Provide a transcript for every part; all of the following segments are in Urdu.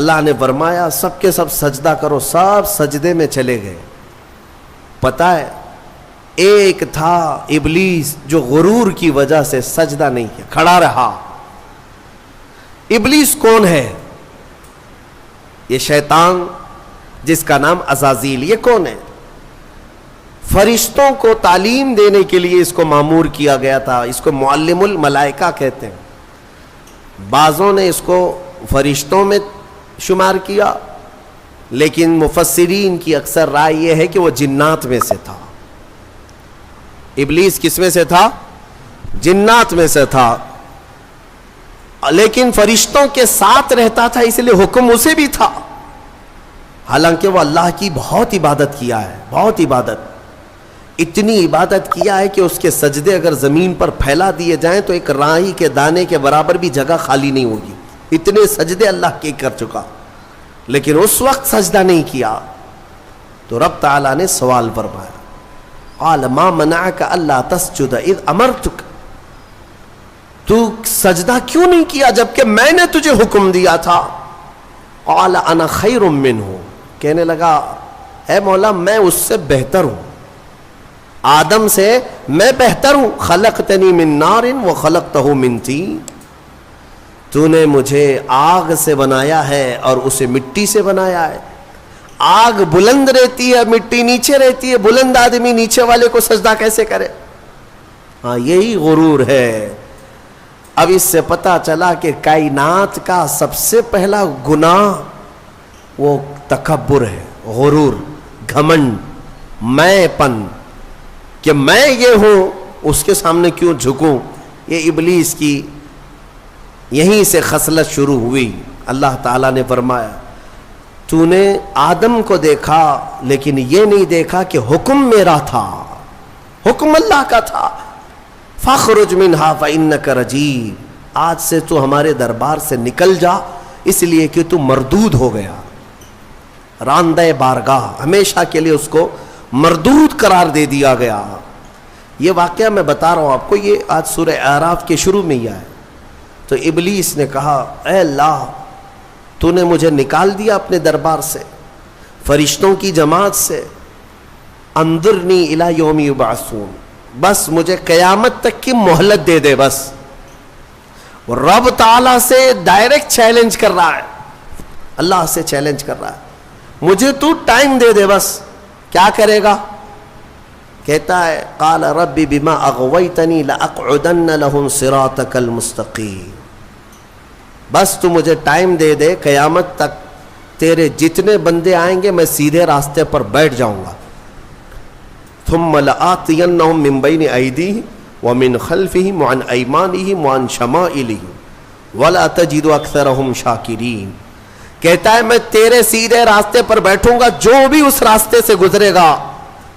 اللہ نے فرمایا سب کے سب سجدہ کرو، سب سجدے میں چلے گئے۔ پتہ ہے ایک تھا ابلیس جو غرور کی وجہ سے سجدہ نہیں کیا، کھڑا رہا۔ ابلیس کون ہے؟ یہ شیطان جس کا نام عزازیل، یہ کون ہے؟ فرشتوں کو تعلیم دینے کے لیے اس کو مامور کیا گیا تھا، اس کو معلم الملائکہ کہتے ہیں۔ بعضوں نے اس کو فرشتوں میں شمار کیا، لیکن مفسرین کی اکثر رائے یہ ہے کہ وہ جنات میں سے تھا۔ ابلیس کس میں سے تھا؟ جنات میں سے تھا، لیکن فرشتوں کے ساتھ رہتا تھا، اس لیے حکم اسے بھی تھا۔ حالانکہ وہ اللہ کی بہت عبادت کیا ہے، بہت عبادت، اتنی عبادت کیا ہے کہ اس کے سجدے اگر زمین پر پھیلا دیے جائیں تو ایک رائی کے دانے کے برابر بھی جگہ خالی نہیں ہوگی، اتنے سجدے اللہ کے کر چکا، لیکن اس وقت سجدہ نہیں کیا۔ تو رب تعالیٰ نے سوال فرمایا، قال ما منعک الا تسجد اذ امرتک، تو سجدہ کیوں نہیں کیا جبکہ میں نے تجھے حکم دیا تھا؟ قال انا خیر منہ، کہنے لگا اے مولا میں اس سے بہتر ہوں، آدم سے میں بہتر ہوں، خلقتنی من نار وخلقتہ من طین، تو نے مجھے آگ سے بنایا ہے اور اسے مٹی سے بنایا ہے۔ آگ بلند رہتی ہے، مٹی نیچے رہتی ہے، بلند آدمی نیچے والے کو سجدہ کیسے کرے؟ ہاں یہی غرور ہے۔ اب اس سے پتا چلا کہ کائنات کا سب سے پہلا گناہ وہ تکبر ہے، غرور، گھمنڈ، میں پن، کہ میں یہ ہوں اس کے سامنے کیوں جھکوں۔ یہ ابلیس کی یہیں سے خصلت شروع ہوئی۔ اللہ تعالیٰ نے فرمایا تو نے آدم کو دیکھا لیکن یہ نہیں دیکھا کہ حکم میرا تھا، حکم اللہ کا تھا۔ فاخرج منہا فإنک رجیم، آج سے تو ہمارے دربار سے نکل جا، اس لیے کہ تو مردود ہو گیا، راندہ بارگاہ، ہمیشہ کے لیے اس کو مردود قرار دے دیا گیا۔ یہ واقعہ میں بتا رہا ہوں آپ کو، یہ آج سورہ اعراف کے شروع میں ہی آیا۔ تو ابلیس نے کہا اے اللہ تو نے مجھے نکال دیا اپنے دربار سے، فرشتوں کی جماعت سے، انظرنی الی یوم یبعثون، بس مجھے قیامت تک کی مہلت دے دے بس۔ رب تعالیٰ سے ڈائریکٹ چیلنج کر رہا ہے، اللہ سے چیلنج کر رہا ہے، مجھے تو ٹائم دے دے بس۔ کیا کرے گا؟ کہتا ہے قال رب بما اغویتنی لاقعدن لهم صراطک المستقیم، بس تو مجھے ٹائم دے دے، قیامت تک تیرے جتنے بندے آئیں گے میں سیدھے راستے پر بیٹھ جاؤں گا۔ ثم لآتینہم من بین ایدیہم ومن خلفہم وعن ایمانہم وعن شمائلہم ولا تجد اکثرہم شاکرین۔ کہتا ہے میں تیرے سیدھے راستے پر بیٹھوں گا، جو بھی اس راستے سے گزرے گا،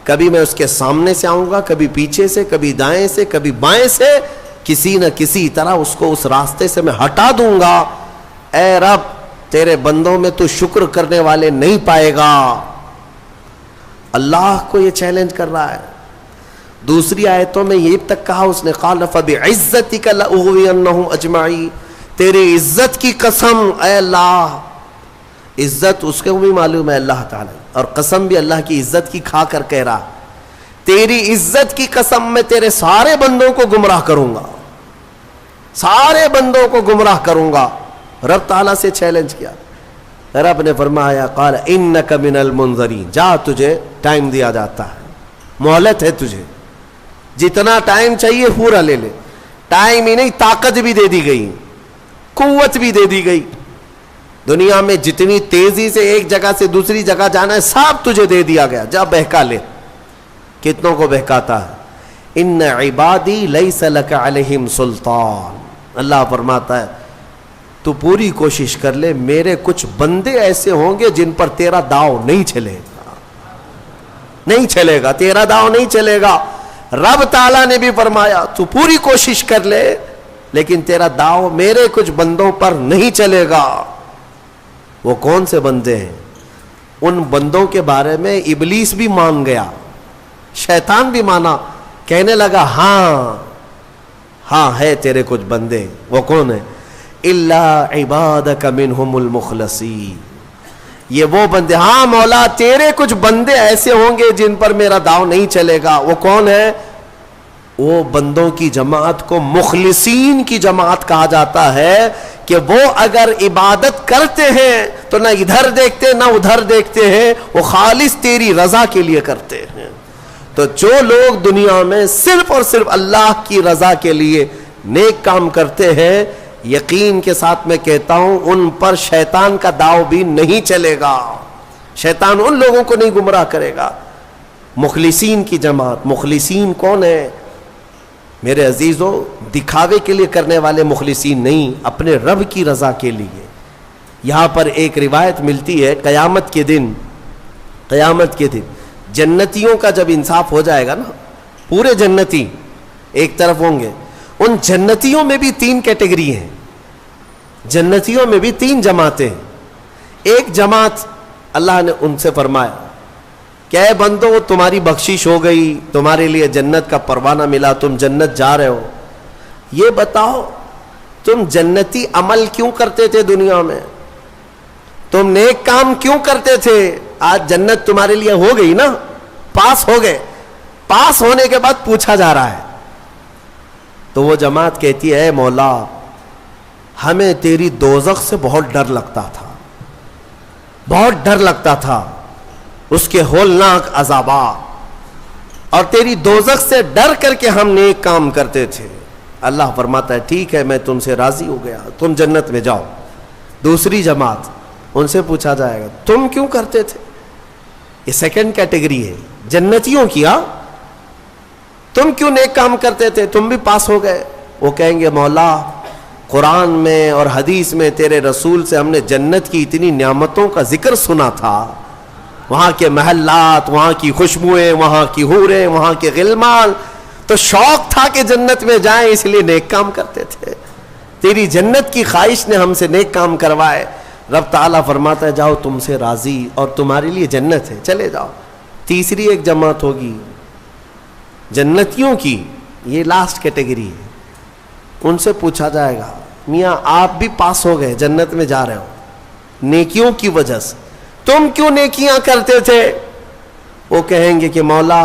کبھی میں اس کے سامنے سے آؤں گا، کبھی پیچھے سے، کبھی دائیں سے، کبھی بائیں سے، کسی نہ کسی طرح اس کو اس راستے سے میں ہٹا دوں گا۔ اے رب تیرے بندوں میں تو شکر کرنے والے نہیں پائے گا۔ اللہ کو یہ چیلنج کر رہا ہے۔ دوسری آیتوں میں یہ تک کہا اس نے قال فبعزتک لاغوینہم اجمعین، تیری عزت کی قسم اے اللہ، عزت اس کو بھی معلوم ہے اللہ تعالیٰ، اور قسم بھی اللہ کی عزت کی کھا کر کہہ رہا، تیری عزت کی قسم میں تیرے سارے بندوں کو گمراہ کروں گا، سارے بندوں کو گمراہ کروں گا۔ رب تعالیٰ سے چیلنج کیا، رب نے فرمایا قال انک من المنظرین، جا تجھے ٹائم دیا جاتا ہے، مہلت ہے تجھے، جتنا ٹائم چاہیے پورا لے لے۔ ٹائم ہی نہیں، طاقت بھی دے دی گئی، قوت بھی دے دی گئی، دنیا میں جتنی تیزی سے ایک جگہ سے دوسری جگہ جانا ہے سب تجھے دے دیا گیا، جا بہکا لے۔ کتنوں کو بہکاتا ہے؟ ان عبادی لیس لک علیہم سلطان، اللہ فرماتا ہے تو پوری کوشش کر لے، میرے کچھ بندے ایسے ہوں گے جن پر تیرا داؤ نہیں چلے گا، نہیں چلے گا، تیرا داؤ نہیں چلے گا۔ رب تعالیٰ نے بھی فرمایا تو پوری کوشش کر لے لیکن تیرا داؤ میرے کچھ بندوں پر نہیں چلے گا۔ وہ کون سے بندے ہیں؟ ان بندوں کے بارے میں ابلیس بھی مان گیا، شیطان بھی مانا، کہنے لگا ہاں ہاں ہے تیرے کچھ بندے۔ وہ کون ہے؟ الا عبادک منہم المخلصین. یہ وہ بندے، ہاں مولا تیرے کچھ بندے ایسے ہوں گے جن پر میرا داؤ نہیں چلے گا. وہ کون ہے؟ وہ بندوں کی جماعت کو مخلصین کی جماعت کہا جاتا ہے کہ وہ اگر عبادت کرتے ہیں تو نہ ادھر دیکھتے نہ ادھر دیکھتے ہیں، وہ خالص تیری رضا کے لیے کرتے ہیں. تو جو لوگ دنیا میں صرف اور صرف اللہ کی رضا کے لیے نیک کام کرتے ہیں، یقین کے ساتھ میں کہتا ہوں ان پر شیطان کا داؤ بھی نہیں چلے گا. شیطان ان لوگوں کو نہیں گمراہ کرے گا. مخلصین کی جماعت. مخلصین کون ہے میرے عزیزو؟ دکھاوے کے لیے کرنے والے مخلصین نہیں، اپنے رب کی رضا کے لیے. یہاں پر ایک روایت ملتی ہے قیامت کے دن جنتیوں کا جب انصاف ہو جائے گا نا، پورے جنتی ایک طرف ہوں گے. ان جنتیوں میں بھی 3 کیٹیگری ہیں. جنتیوں میں بھی 3 جماعتیں ہیں. ایک جماعت اللہ نے ان سے فرمایا کہ اے بندو تمہاری بخشش ہو گئی، تمہارے لیے جنت کا پروانہ ملا، تم جنت جا رہے ہو. یہ بتاؤ تم جنتی عمل کیوں کرتے تھے دنیا میں؟ تم نیک کام کیوں کرتے تھے؟ آج جنت تمہارے لیے ہو گئی نا، پاس ہو گئے. پاس ہونے کے بعد پوچھا جا رہا ہے تو وہ جماعت کہتی ہے اے مولا ہمیں تیری دوزخ سے بہت ڈر لگتا تھا، بہت ڈر لگتا تھا، اس کے ہولناک عذابات، اور تیری دوزخ سے ڈر کر کے ہم نیک کام کرتے تھے. اللہ فرماتا ہے ٹھیک ہے میں تم سے راضی ہو گیا، تم جنت میں جاؤ. دوسری جماعت، ان سے پوچھا جائے گا تم کیوں کرتے تھے؟ یہ سیکنڈ کیٹیگری ہے جنتیوں کی. تم کیوں نیک کام کرتے تھے؟ تم بھی پاس ہو گئے. وہ کہیں گے مولا قرآن میں اور حدیث میں تیرے رسول سے ہم نے جنت کی اتنی نعمتوں کا ذکر سنا تھا، وہاں کے محلات، وہاں کی خوشبوئیں، وہاں کی حوریں، وہاں کے غلمان، تو شوق تھا کہ جنت میں جائیں، اس لیے نیک کام کرتے تھے. تیری جنت کی خواہش نے ہم سے نیک کام کروائے. رب تعالیٰ فرماتا ہے جاؤ تم سے راضی اور تمہارے لیے جنت ہے، چلے جاؤ. تیسری ایک جماعت ہوگی جنتیوں کی، یہ لاسٹ کیٹیگری ہے. ان سے پوچھا جائے گا میاں آپ بھی پاس ہو گئے، جنت میں جا رہے ہو نیکیوں کی وجہ سے، تم کیوں نیکیاں کرتے تھے؟ وہ کہیں گے کہ مولا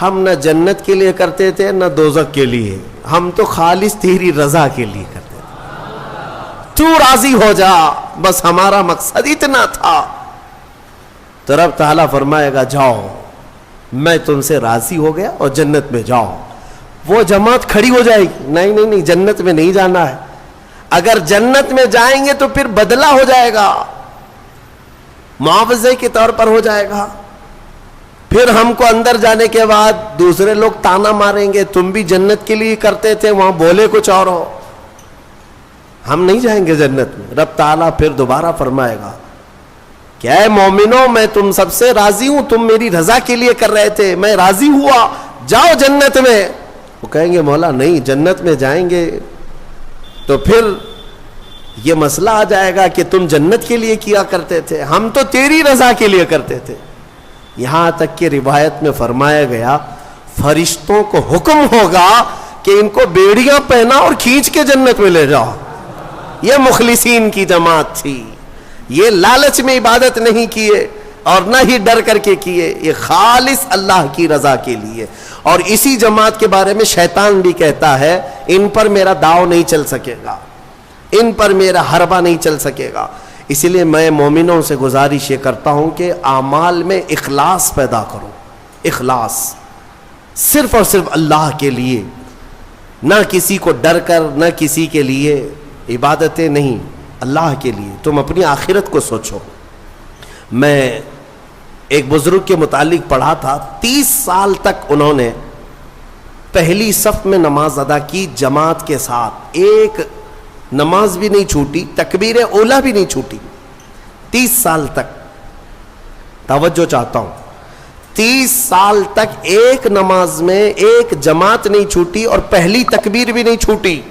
ہم نہ جنت کے لیے کرتے تھے نہ دوزخ کے لیے، ہم تو خالص تیری رضا کے لیے کرتے تھے، تو راضی ہو جا، بس ہمارا مقصد اتنا تھا. تو رب تعالیٰ فرمائے گا جاؤ میں تم سے راضی ہو گیا اور جنت میں جاؤ. وہ جماعت کھڑی ہو جائے گی نہیں جنت میں نہیں جانا ہے. اگر جنت میں جائیں گے تو پھر بدلہ ہو جائے گا، معاوضے کے طور پر ہو جائے گا. پھر ہم کو اندر جانے کے بعد دوسرے لوگ تانا ماریں گے تم بھی جنت کے لیے کرتے تھے، وہاں بولے کچھ اور ہو، ہم نہیں جائیں گے جنت میں. رب تعالیٰ پھر دوبارہ فرمائے گا کہ اے مومنوں میں تم سب سے راضی ہوں، تم میری رضا کے لیے کر رہے تھے، میں راضی ہوا، جاؤ جنت میں. وہ کہیں گے مولا نہیں جنت میں جائیں گے تو پھر یہ مسئلہ آ جائے گا کہ تم جنت کے لیے کیا کرتے تھے، ہم تو تیری رضا کے لیے کرتے تھے. یہاں تک کہ روایت میں فرمایا گیا فرشتوں کو حکم ہوگا کہ ان کو بیڑیاں پہنا اور کھینچ کے جنت میں لے جاؤ. یہ مخلصین کی جماعت تھی. یہ لالچ میں عبادت نہیں کیے اور نہ ہی ڈر کر کے کیے، یہ خالص اللہ کی رضا کے لیے. اور اسی جماعت کے بارے میں شیطان بھی کہتا ہے ان پر میرا داؤ نہیں چل سکے گا، ان پر میرا حربہ نہیں چل سکے گا. اسی لیے میں مومنوں سے گزارش یہ کرتا ہوں کہ اعمال میں اخلاص پیدا کرو. اخلاص صرف اور صرف اللہ کے لیے، نہ کسی کو ڈر کر، نہ کسی کے لیے. عبادتیں نہیں، اللہ کے لیے. تم اپنی آخرت کو سوچو. میں ایک بزرگ کے متعلق پڑھا تھا 30 سال تک انہوں نے پہلی صف میں نماز ادا کی جماعت کے ساتھ، ایک نماز بھی نہیں چھوٹی، تکبیر اولا بھی نہیں چھوٹی. 30 سال تک، توجہ چاہتا ہوں، 30 سال تک ایک نماز میں ایک جماعت نہیں چھوٹی اور پہلی تکبیر بھی نہیں چھوٹی،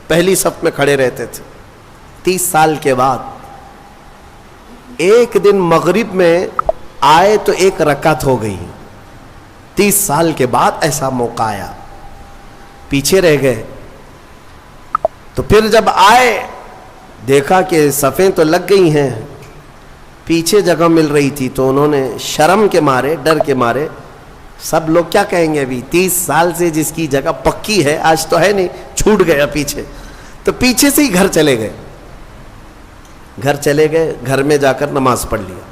پہلی صف میں کھڑے رہتے تھے. 30 سال کے بعد ایک دن مغرب میں آئے تو ایک رکعت ہو گئی. 30 سال کے بعد ایسا موقع آیا، پیچھے رہ گئے. تو پھر جب آئے دیکھا کہ صفیں تو لگ گئی ہیں, پیچھے جگہ مل رہی تھی, تو انہوں نے شرم کے مارے, ڈر کے مارے, سب لوگ کیا کہیں گے, ابھی 30 سال سے جس کی جگہ پکی ہے آج تو ہے نہیں, چھوٹ گیا پیچھے, تو پیچھے سے ہی گھر چلے گئے. گھر میں جا کر نماز پڑھ لیا.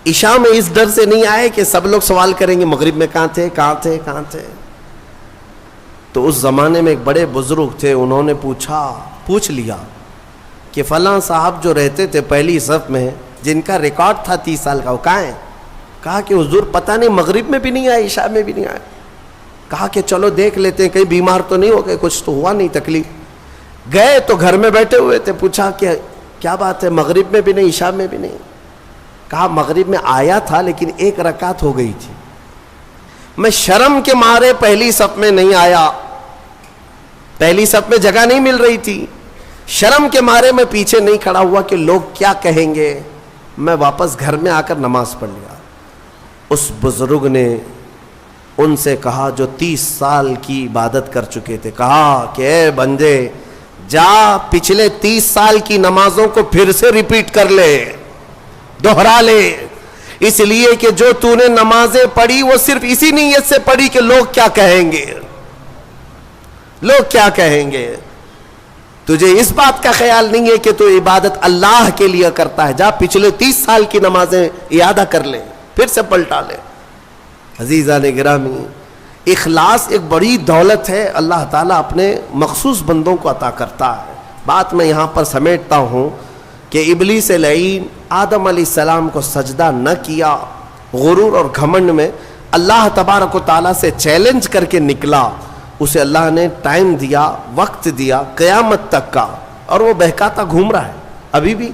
عشاء میں اس ڈر سے نہیں آئے کہ سب لوگ سوال کریں گے مغرب میں کہاں تھے. تو اس زمانے میں ایک بڑے بزرگ تھے, انہوں نے پوچھ لیا کہ فلاں صاحب جو رہتے تھے پہلی صف میں, جن کا ریکارڈ تھا 30 سال کا, وہ کہاں ہیں؟ کہا کہ حضور پتہ نہیں, مغرب میں بھی نہیں آئے, عشاء میں بھی نہیں آئے. کہا کہ چلو دیکھ لیتے ہیں, کہیں بیمار تو نہیں ہو گئے, کچھ تو ہوا نہیں تکلیف. گئے تو گھر میں بیٹھے ہوئے تھے, پوچھا کہ کیا بات ہے, مغرب میں بھی نہیں, عشاء میں بھی نہیں. کہا مغرب میں آیا تھا لیکن 1 رکعت ہو گئی تھی, میں شرم کے مارے پہلی صف میں نہیں آیا, پہلی صف میں جگہ نہیں مل رہی تھی, شرم کے مارے میں پیچھے نہیں کھڑا ہوا کہ لوگ کیا کہیں گے, میں واپس گھر میں آ کر نماز پڑھ لیا. اس بزرگ نے ان سے کہا جو 30 سال کی عبادت کر چکے تھے, کہا کہ اے بندے جا پچھلے 30 سال کی نمازوں کو پھر سے ریپیٹ کر لے, دوہرا لے, اس لیے کہ جو تو نے نمازیں پڑھی وہ صرف اسی نیت سے پڑھی کہ لوگ کیا کہیں گے, لوگ کیا کہیں گے. تجھے اس بات کا خیال نہیں ہے کہ تو عبادت اللہ کے لیے کرتا ہے, جا پچھلے 30 سال کی نمازیں اعادہ کر لے, پھر سے پلٹا لے. عزیزان گرامی, اخلاص ایک بڑی دولت ہے, اللہ تعالیٰ اپنے مخصوص بندوں کو عطا کرتا ہے. بات میں یہاں پر سمیٹتا ہوں کہ ابلیس لعین آدم علیہ السلام کو سجدہ نہ کیا, غرور اور گھمنڈ میں اللہ تبارک و تعالیٰ سے چیلنج کر کے نکلا. اسے اللہ نے ٹائم دیا, وقت دیا قیامت تک کا, اور وہ بہکاتا گھوم رہا ہے ابھی بھی.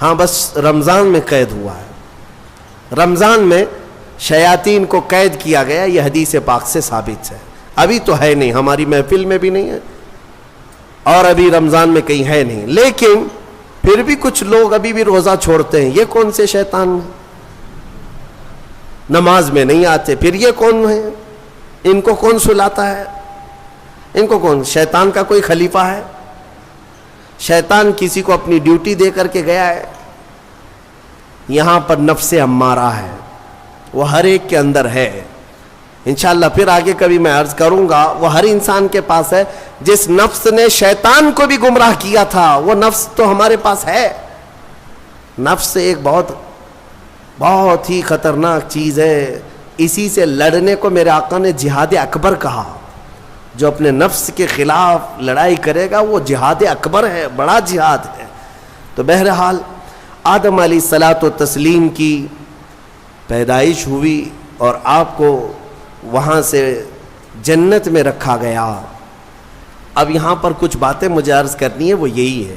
ہاں بس رمضان میں قید ہوا ہے, رمضان میں شیاطین کو قید کیا گیا, یہ حدیث پاک سے ثابت ہے. ابھی تو ہے نہیں, ہماری محفل میں بھی نہیں ہے, اور ابھی رمضان میں کہیں ہے نہیں, لیکن پھر بھی کچھ لوگ ابھی بھی روزہ چھوڑتے ہیں. یہ کون سے شیطان ہیں؟ نماز میں نہیں آتے, پھر یہ کون ہیں؟ ان کو کون سلاتا ہے؟ ان کو کون, شیطان کا کوئی خلیفہ ہے؟ شیطان کسی کو اپنی ڈیوٹی دے کر کے گیا ہے؟ یہاں پر نفس امارہ ہے, وہ ہر ایک کے اندر ہے. انشاءاللہ پھر آگے کبھی میں عرض کروں گا, وہ ہر انسان کے پاس ہے. جس نفس نے شیطان کو بھی گمراہ کیا تھا وہ نفس تو ہمارے پاس ہے. نفس ایک بہت ہی خطرناک چیز ہے, اسی سے لڑنے کو میرے آقا نے جہاد اکبر کہا. جو اپنے نفس کے خلاف لڑائی کرے گا وہ جہاد اکبر ہے, بڑا جہاد ہے. تو بہرحال آدم علیہ الصلاۃ والتسلیم کی پیدائش ہوئی اور آپ کو وہاں سے جنت میں رکھا گیا. اب یہاں پر کچھ باتیں مجھے عرض کرنی ہے, وہ یہی ہے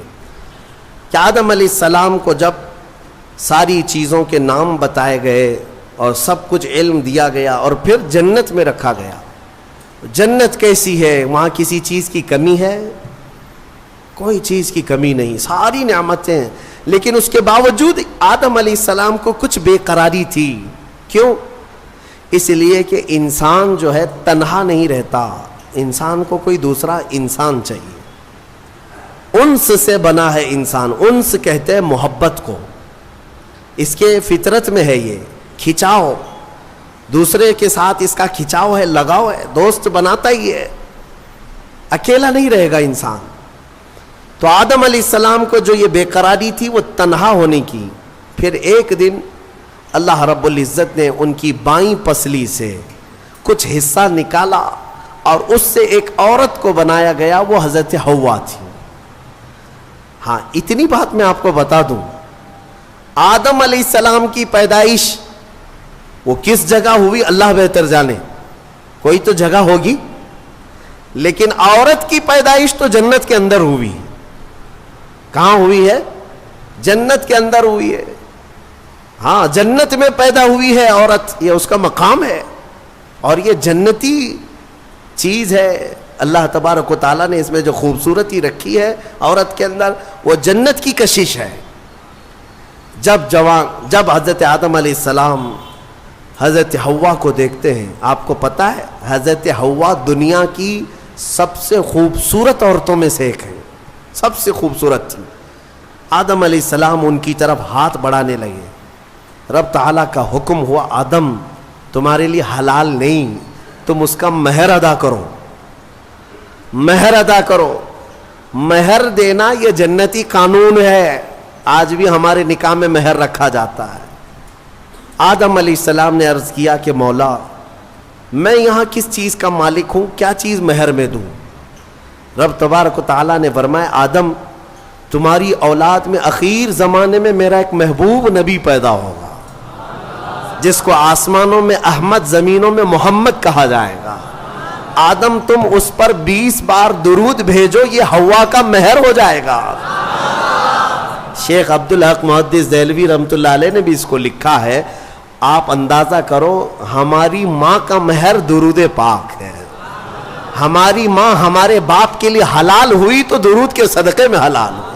کہ آدم علیہ السلام کو جب ساری چیزوں کے نام بتائے گئے اور سب کچھ علم دیا گیا اور پھر جنت میں رکھا گیا. جنت کیسی ہے؟ وہاں کسی چیز کی کمی ہے؟ کوئی چیز کی کمی نہیں, ساری نعمتیں ہیں. لیکن اس کے باوجود آدم علیہ السلام کو کچھ بے قراری تھی. کیوں؟ اس لیے کہ انسان جو ہے تنہا نہیں رہتا, انسان کو کوئی دوسرا انسان چاہیے. انس سے بنا ہے انسان, انس کہتے ہیں محبت کو, اس کے فطرت میں ہے یہ کھچاؤ, دوسرے کے ساتھ اس کا کھچاؤ ہے, لگاؤ ہے, دوست بناتا ہی ہے, اکیلا نہیں رہے گا انسان. تو آدم علیہ السلام کو جو یہ بے قراری تھی وہ تنہا ہونے کی. پھر ایک دن اللہ رب العزت نے ان کی بائیں پسلی سے کچھ حصہ نکالا اور اس سے ایک عورت کو بنایا گیا, وہ حضرت حوا تھی. ہاں اتنی بات میں آپ کو بتا دوں, آدم علیہ السلام کی پیدائش وہ کس جگہ ہوئی اللہ بہتر جانے, کوئی تو جگہ ہوگی, لیکن عورت کی پیدائش تو جنت کے اندر ہوئی. کہاں ہوئی ہے؟ جنت کے اندر ہوئی ہے. ہاں جنت میں پیدا ہوئی ہے عورت, یہ اس کا مقام ہے اور یہ جنتی چیز ہے. اللہ تبارک و تعالیٰ نے اس میں جو خوبصورتی رکھی ہے عورت کے اندر, وہ جنت کی کشش ہے. جب حضرت آدم علیہ السلام حضرت حوا کو دیکھتے ہیں, آپ کو پتا ہے حضرت حوا دنیا کی سب سے خوبصورت عورتوں میں سے ایک ہے. سب سے خوبصورت تھی. آدم علیہ السلام ان کی طرف ہاتھ بڑھانے لگے. رب تعالیٰ کا حکم ہوا آدم تمہارے لیے حلال نہیں, تم اس کا مہر ادا کرو, مہر ادا کرو. مہر دینا یہ جنتی قانون ہے, آج بھی ہمارے نکاح میں مہر رکھا جاتا ہے. آدم علیہ السلام نے عرض کیا کہ مولا میں یہاں کس چیز کا مالک ہوں, کیا چیز مہر میں دوں؟ رب تبارک و تعالیٰ نے فرمایا آدم تمہاری اولاد میں اخیر زمانے میں میرا ایک محبوب نبی پیدا ہوگا جس کو آسمانوں میں احمد, زمینوں میں محمد کہا جائے گا. آدم تم اس پر 20 بار درود بھیجو, یہ حوا کا مہر ہو جائے گا. شیخ عبدالحق محدث دہلوی رحمۃ اللہ علیہ نے بھی اس کو لکھا ہے, آپ اندازہ کرو ہماری ماں کا مہر درود پاک ہے. ہماری ماں ہمارے باپ کے لیے حلال ہوئی تو درود کے صدقے میں حلال ہوئی.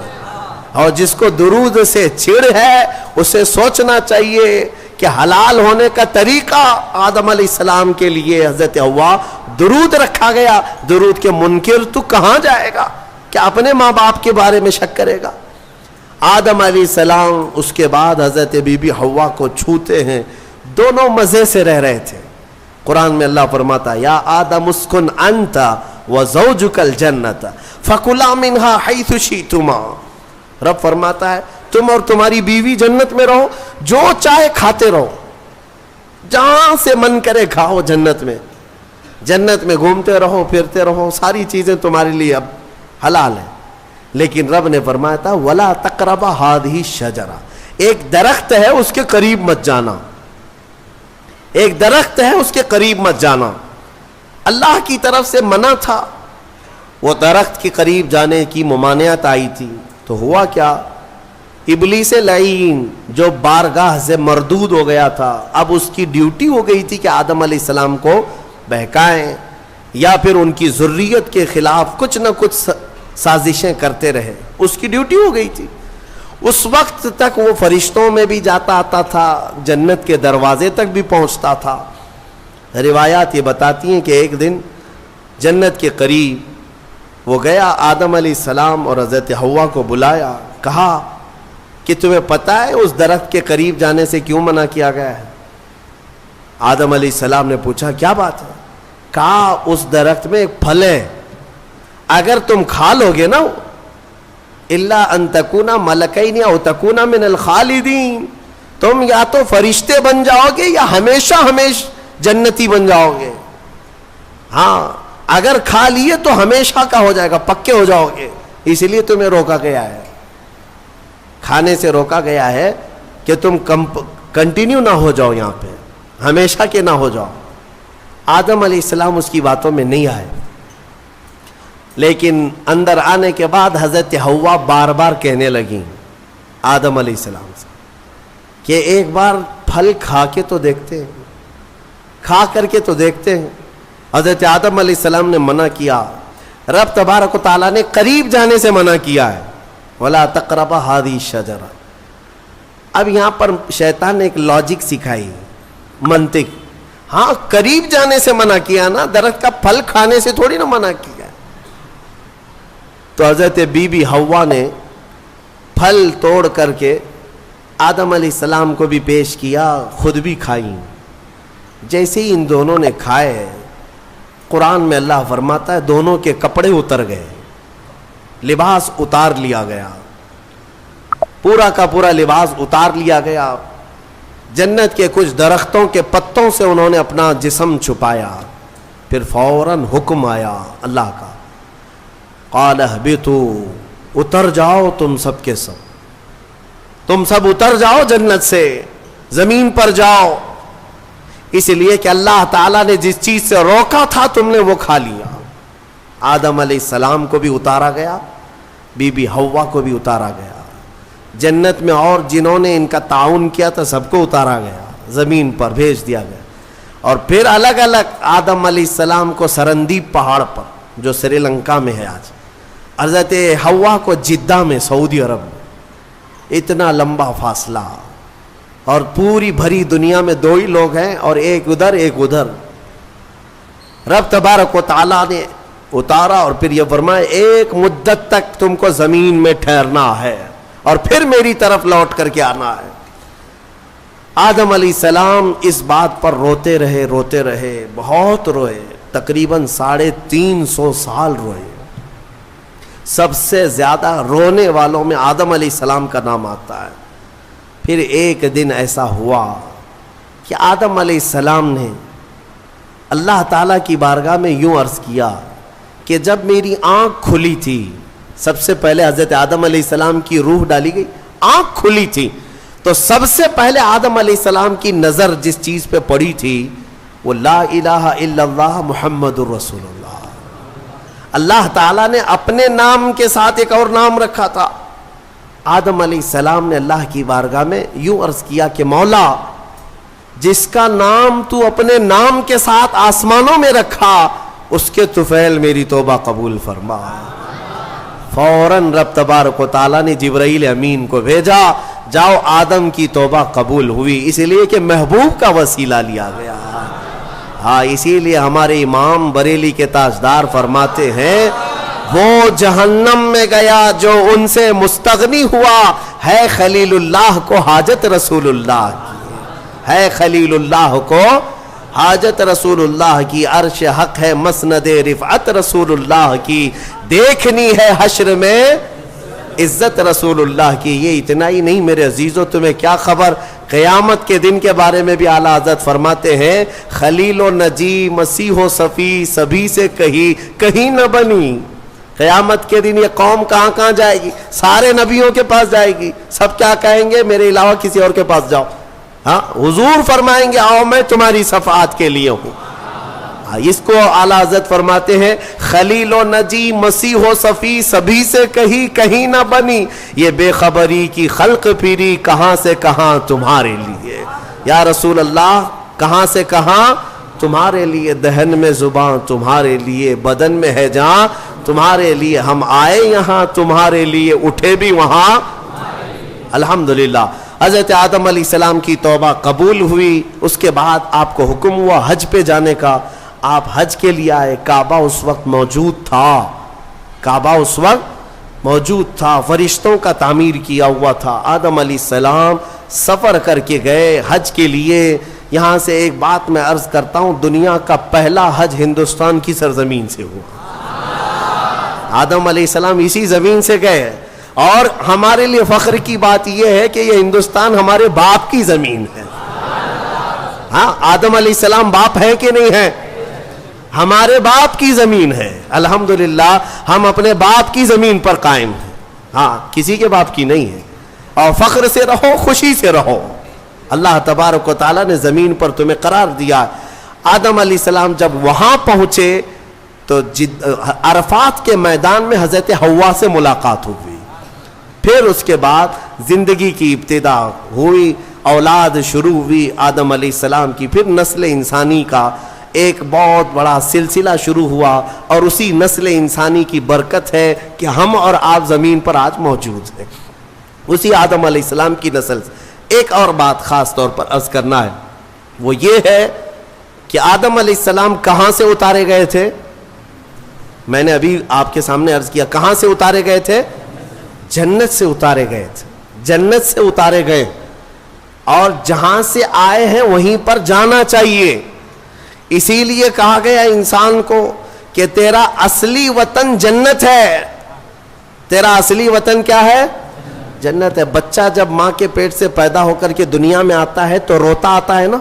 اور جس کو درود سے چڑ ہے اسے سوچنا چاہیے کہ حلال ہونے کا طریقہ آدم علیہ السلام کے لیے حضرت حوا درود رکھا گیا. درود کے منکر تو کہاں جائے گا, کہ اپنے ماں باپ کے بارے میں شک کرے گا. آدم علیہ السلام اس کے بعد حضرت بی بی حوا کو چھوتے ہیں, دونوں مزے سے رہ رہے تھے. قرآن میں اللہ فرماتا یا آدم اسکن انت وزوجک الجنت فکلا منہا حیث شئتما. رب فرماتا ہے تم اور تمہاری بیوی جنت میں رہو, جو چاہے کھاتے رہو, جہاں سے من کرے کھاؤ. جنت میں گھومتے رہو, پھرتے رہو, ساری چیزیں تمہارے لیے اب حلال ہیں. لیکن رب نے فرمایا تھا ولا تقربا ہذہ الشجرہ, ایک درخت ہے اس کے قریب مت جانا, ایک درخت ہے اس کے قریب مت جانا. اللہ کی طرف سے منع تھا. وہ درخت کے قریب جانے کی ممانعت آئی تھی تو ہوا کیا, ابلیس لعین جو بارگاہ سے مردود ہو گیا تھا, اب اس کی ڈیوٹی ہو گئی تھی کہ آدم علیہ السلام کو بہکائیں یا پھر ان کی ذریت کے خلاف کچھ نہ کچھ سازشیں کرتے رہے. اس کی ڈیوٹی ہو گئی تھی. اس وقت تک وہ فرشتوں میں بھی جاتا آتا تھا, جنت کے دروازے تک بھی پہنچتا تھا. روایات یہ بتاتی ہیں کہ ایک دن جنت کے قریب وہ گیا, آدم علیہ السلام اور حضرت حوا کو بلایا, کہا کہ تمہیں پتہ ہے اس درخت کے قریب جانے سے کیوں منع کیا گیا ہے؟ آدم علیہ السلام نے پوچھا کیا بات ہے؟ کہا اس درخت میں ایک پھل ہے, اگر تم کھا لو گے نا الا ان تکونا ملکین او تکونا من الخالدین, تم یا تو فرشتے بن جاؤ گے یا ہمیشہ جنتی بن جاؤ گے. ہاں اگر کھا لیے تو ہمیشہ کا ہو جائے گا, پکے ہو جاؤ گے. اس لیے تمہیں روکا گیا ہے, کھانے سے روکا گیا ہے کہ تم کنٹینیو نہ ہو جاؤ, یہاں پہ ہمیشہ کے نہ ہو جاؤ. آدم علیہ السلام اس کی باتوں میں نہیں آئے, لیکن اندر آنے کے بعد حضرت حوا بار بار کہنے لگیں آدم علیہ السلام سے کہ ایک بار پھل کھا کے تو دیکھتے ہیں, کھا کر کے تو دیکھتے ہیں. حضرت آدم علیہ السلام نے منع کیا. رب تبارک و تعالیٰ نے قریب جانے سے منع کیا ہے, ولا تقربا ہذہ الشجرہ. اب یہاں پر شیطان نے ایک لاجک سکھائی, منطق. ہاں قریب جانے سے منع کیا نا, درخت کا پھل کھانے سے تھوڑی نا منع کیا. تو حضرت بی بی حوا نے پھل توڑ کر کے آدم علیہ السلام کو بھی پیش کیا, خود بھی کھائیں. جیسے ہی ان دونوں نے کھائے, قرآن میں اللہ فرماتا ہے دونوں کے کپڑے اتر گئے, لباس اتار لیا گیا, پورا کا پورا لباس اتار لیا گیا. جنت کے کچھ درختوں کے پتوں سے انہوں نے اپنا جسم چھپایا. پھر فوراً حکم آیا اللہ کا, قال اہبطوا, اتر جاؤ تم سب کے سب, تم سب اتر جاؤ جنت سے, زمین پر جاؤ. اس لیے کہ اللہ تعالیٰ نے جس چیز سے روکا تھا تم نے وہ کھا لیا. آدم علیہ السلام کو بھی اتارا گیا, بی بی حوا کو بھی اتارا گیا. جنت میں اور جنہوں نے ان کا تعاون کیا تھا سب کو اتارا گیا, زمین پر بھیج دیا گیا. اور پھر الگ الگ آدم علیہ السلام کو سرندیپ پہاڑ پر جو سری لنکا میں ہے آج, حضرت حوا کو جدہ میں سعودی عرب میں. اتنا لمبا فاصلہ, اور پوری بھری دنیا میں دو ہی لوگ ہیں, اور ایک ادھر ایک ادھر. رب تبارک و تعالیٰ نے اتارا اور پھر یہ فرمایا ایک مدت تک تم کو زمین میں ٹھہرنا ہے اور پھر میری طرف لوٹ کر کے آنا ہے. آدم علیہ السلام اس بات پر روتے رہے, بہت روئے, تقریباً 350 سال روئے. سب سے زیادہ رونے والوں میں آدم علیہ السلام کا نام آتا ہے. پھر ایک دن ایسا ہوا کہ آدم علیہ السلام نے اللہ تعالیٰ کی بارگاہ میں یوں عرض کیا کہ جب میری آنکھ کھلی تھی, سب سے پہلے حضرت آدم علیہ السلام کی روح ڈالی گئی, آنکھ کھلی تھی, تو سب سے پہلے آدم علیہ السلام کی نظر جس چیز پہ پڑی تھی وہ لا الہ الا اللہ محمد الرسول اللہ. اللہ تعالیٰ نے اپنے نام کے ساتھ ایک اور نام رکھا تھا. آدم علیہ السلام نے اللہ کی بارگاہ میں یوں عرض کیا کہ مولا, جس کا نام تو اپنے نام کے ساتھ آسمانوں میں رکھا اس کے طفیل میری توبہ قبول فرما. فوراً رب تبارک و تعالیٰ نے جبرائیل امین کو بھیجا, جاؤ آدم کی توبہ قبول ہوئی, اس لیے کہ محبوب کا وسیلہ لیا گیا. ہاں, اسی لیے ہمارے امام بریلی کے تاجدار فرماتے ہیں وہ جہنم میں گیا جو ان سے مستغنی ہوا, ہے خلیل اللہ کو حاجت رسول اللہ کی, ہے خلیل اللہ کو حاجت رسول اللہ کی, عرش حق ہے مسند رفعت رسول اللہ کی, دیکھنی ہے حشر میں عزت رسول اللہ کی. یہ اتنا ہی نہیں میرے عزیزو, تمہیں کیا خبر, قیامت کے دن کے بارے میں بھی اعلیٰ حضرت فرماتے ہیں خلیل و نجی مسیح و صفی سبھی سے کہیں نہ بنی. قیامت کے دن یہ قوم کہاں کہاں جائے گی, سارے نبیوں کے پاس جائے گی, سب کیا کہیں گے میرے علاوہ کسی اور کے پاس جاؤ. ہاں, حضور فرمائیں گے آؤ میں تمہاری شفاعت کے لیے ہوں. اس کو اعلیٰ حضرت فرماتے ہیں خلیل و نجی مسیح و صفی سبھی سے کہیں نہ بنی, یہ بے خبری کی خلق پھری کہاں سے کہاں تمہارے لیے. یا رسول اللہ, کہاں سے کہاں تمہارے لیے, دہن میں زباں تمہارے لیے, بدن میں ہے جان تمہارے لیے, ہم آئے یہاں تمہارے لیے, اٹھے بھی وہاں. الحمدللہ حضرت آدم علیہ السلام کی توبہ قبول ہوئی. اس کے بعد آپ کو حکم ہوا حج پہ جانے کا. آپ حج کے لیے آئے, کعبہ اس وقت موجود تھا, کعبہ اس وقت موجود تھا, فرشتوں کا تعمیر کیا ہوا تھا. آدم علیہ السلام سفر کر کے گئے حج کے لیے. یہاں سے ایک بات میں عرض کرتا ہوں, دنیا کا پہلا حج ہندوستان کی سرزمین سے ہوا. آدم علیہ السلام اسی زمین سے گئے, اور ہمارے لیے فخر کی بات یہ ہے کہ یہ ہندوستان ہمارے باپ کی زمین ہے. ہاں, آدم علیہ السلام باپ ہے کہ نہیں ہے, ہمارے باپ کی زمین ہے. الحمدللہ ہم اپنے باپ کی زمین پر قائم ہیں. ہاں, کسی کے باپ کی نہیں ہے. اور فخر سے رہو, خوشی سے رہو. اللہ تبارک و تعالیٰ نے زمین پر تمہیں قرار دیا. آدم علیہ السلام جب وہاں پہنچے تو عرفات کے میدان میں حضرت حوا سے ملاقات ہوئی. پھر اس کے بعد زندگی کی ابتدا ہوئی, اولاد شروع ہوئی آدم علیہ السلام کی. پھر نسل انسانی کا ایک بہت بڑا سلسلہ شروع ہوا, اور اسی نسل انسانی کی برکت ہے کہ ہم اور آپ زمین پر آج موجود ہیں, اسی آدم علیہ السلام کی نسل سے. ایک اور بات خاص طور پر عرض کرنا ہے, وہ یہ ہے کہ آدم علیہ السلام کہاں سے اتارے گئے تھے. میں نے ابھی آپ کے سامنے عرض کیا, کہاں سے اتارے گئے تھے, جنت سے اتارے گئے تھے. جنت سے اتارے گئے, اور جہاں سے آئے ہیں وہیں پر جانا چاہیے. اسی لیے کہا گیا انسان کو کہ تیرا اصلی وطن جنت ہے. تیرا اصلی وطن کیا ہے, جنت ہے. بچہ جب ماں کے پیٹ سے پیدا ہو کر کے دنیا میں آتا ہے تو روتا آتا ہے نا,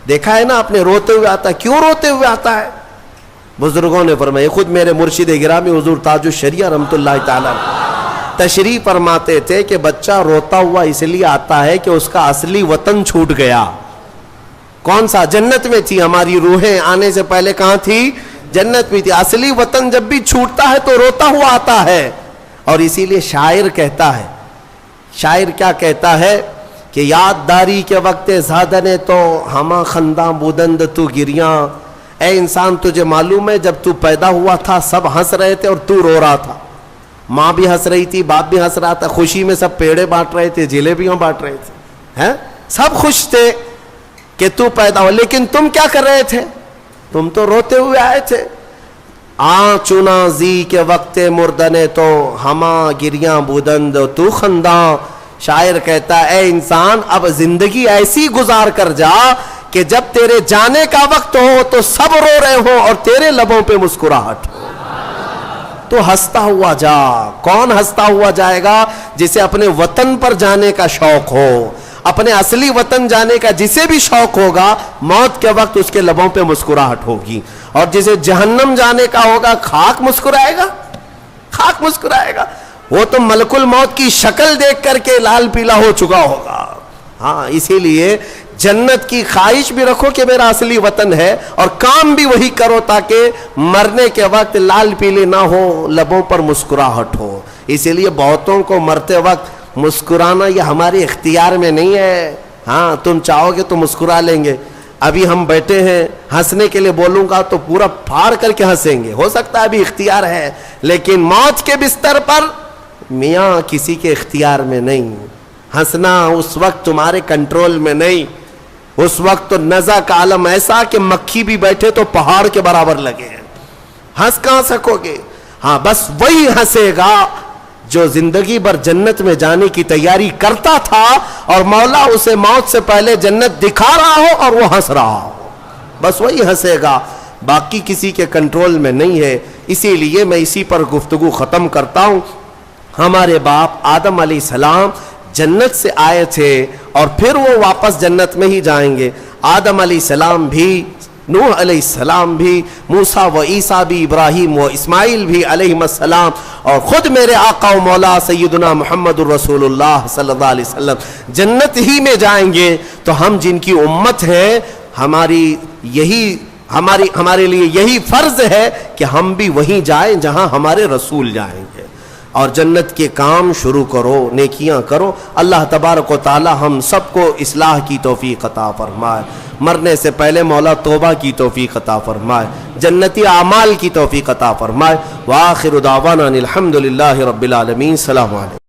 دیکھا ہے نا آپ نے, روتے ہوئے آتا ہے. کیوں روتے ہوئے آتا ہے؟ بزرگوں نے فرمایا, خود میرے مرشد گرامی حضور تاج الشریعہ رحمۃ اللہ تعالی تشریح فرماتے تھے کہ بچہ روتا ہوا اس لیے آتا ہے کہ اس کا اصلی وطن چھوٹ گیا. کون سا؟ جنت میں تھی. ہماری روحیں آنے سے پہلے کہاں تھی؟ جنت میں تھی. اصلی وطن جب بھی چھوٹتا ہے تو روتا ہوا آتا ہے. اور اسی لیے شاعر کہتا ہے, شاعر کیا کہتا ہے کہ یاد داری کے وقت زادنے تو ہما خنداں بودند تو گریاں. اے انسان, تجھے معلوم ہے جب تو پیدا ہوا تھا سب ہنس رہے تھے اور تو رو رہا تھا. ماں بھی ہنس رہی تھی, باپ بھی ہنس رہا تھا, خوشی میں سب پیڑے بانٹ رہے تھے, جلیبیاں بانٹ رہے تھے, سب خوش تھے کہ تو پیدا ہو. لیکن تم کیا کر رہے تھے؟ تم تو روتے ہوئے آئے تھے. چنا زی کے وقت مردنے تو ہما گریاں بودند تو خنداں. شاعر کہتا ہے اے انسان اب زندگی ایسی گزار کر جا کہ جب تیرے جانے کا وقت ہو تو سب رو رہے ہوں اور تیرے لبوں پہ مسکراہٹ ہو. تو ہنستا ہوا جا. کون ہنستا ہوا جائے گا؟ جسے اپنے وطن پر جانے کا شوق ہو, اپنے اصلی وطن جانے کا جسے بھی شوق ہوگا, موت کے وقت اس کے لبوں پہ مسکراہٹ ہوگی. اور جسے جہنم جانے کا ہوگا خاک مسکرائے گا, خاک مسکرائے گا. وہ تو ملک الموت کی شکل دیکھ کر کے لال پیلا ہو چکا ہوگا. ہاں اسی لیے جنت کی خواہش بھی رکھو کہ میرا اصلی وطن ہے, اور کام بھی وہی کرو تاکہ مرنے کے وقت لال پیلے نہ ہو, لبوں پر مسکراہٹ ہو. اسی لیے بہتوں کو مرتے وقت مسکرانا یہ ہمارے اختیار میں نہیں ہے. ہاں تم چاہو گے تو مسکرا لیں گے. ابھی ہم بیٹھے ہیں, ہنسنے کے لیے بولوں گا تو پورا پھاڑ کر کے ہنسیں گے, ہو سکتا ہے ابھی اختیار ہے, لیکن موت کے بستر پر میاں کسی کے اختیار میں نہیں. ہنسنا اس وقت تمہارے کنٹرول میں نہیں. اس وقت تو نزع کا عالم ایسا کہ مکھی بھی بیٹھے تو پہاڑ کے برابر لگے ہیں, ہنس کہاں سکو گے؟ ہاں بس وہی ہنسے گا جو زندگی بھر جنت میں جانے کی تیاری کرتا تھا اور مولا اسے موت سے پہلے جنت دکھا رہا ہو اور وہ ہنس رہا ہو, بس وہی ہنسے گا. باقی کسی کے کنٹرول میں نہیں ہے. اسی لیے میں اسی پر گفتگو ختم کرتا ہوں. ہمارے باپ آدم علیہ السلام جنت سے آئے تھے اور پھر وہ واپس جنت میں ہی جائیں گے. آدم علیہ السلام بھی, نوح علیہ السلام بھی, موسیٰ و عیسیٰ بھی, ابراہیم و اسماعیل بھی علیہ السلام, اور خود میرے آقا و مولا سیدنا محمد الرسول اللہ صلی اللہ علیہ وسلم جنت ہی میں جائیں گے. تو ہم جن کی امت ہیں, ہمارے لیے یہی فرض ہے کہ ہم بھی وہیں جائیں جہاں ہمارے رسول جائیں گے, اور جنت کے کام شروع کرو, نیکیاں کرو. اللہ تبارک و تعالی ہم سب کو اصلاح کی توفیق عطا فرمائے. مرنے سے پہلے مولا توبہ کی توفیق عطا فرمائے, جنتی اعمال کی توفیق عطا فرمائے. وآخر دعوانا الحمدللہ رب العالمین. السلام علیکم.